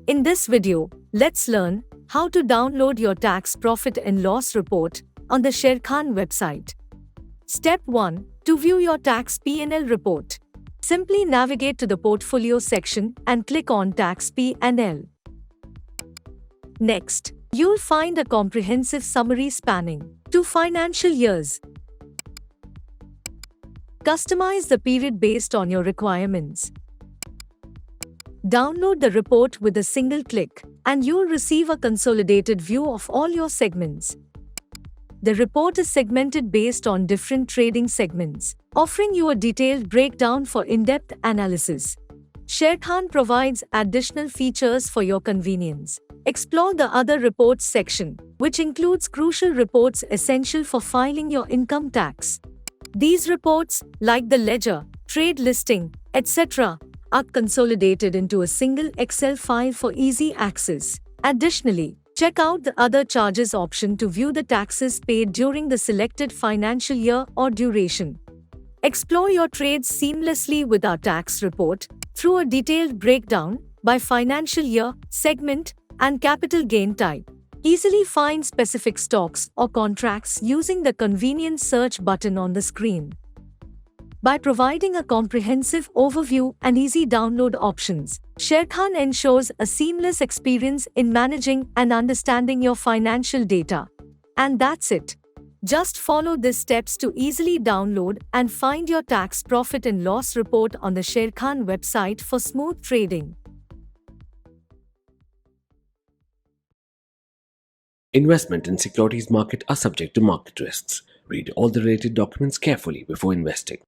In this video, let's learn how to download your tax profit and loss report on the Sharekhan website. Step 1. To view your tax P&L report, simply navigate to the Portfolio section and click on Tax P&L. Next, you'll find a comprehensive summary spanning 2 financial years. Customize the period based on your requirements. Download the report with a single click, and you'll receive a consolidated view of all your segments. The report is segmented based on different trading segments, offering you a detailed breakdown for in-depth analysis. Sharekhan provides additional features for your convenience. Explore the Other Reports section, which includes crucial reports essential for filing your income tax. These reports, like the ledger, trade listing, etc., are consolidated into a single Excel file for easy access. Additionally, check out the Other Charges option to view the taxes paid during the selected financial year or duration. Explore your trades seamlessly with our tax report through a detailed breakdown by financial year, segment, and capital gain type. Easily find specific stocks or contracts using the convenient search button on the screen. By providing a comprehensive overview and easy download options, Sharekhan ensures a seamless experience in managing and understanding your financial data. And that's it. Just follow these steps to easily download and find your tax profit and loss report on the Sharekhan website for smooth trading. Investment in securities market are subject to market risks. Read all the related documents carefully before investing.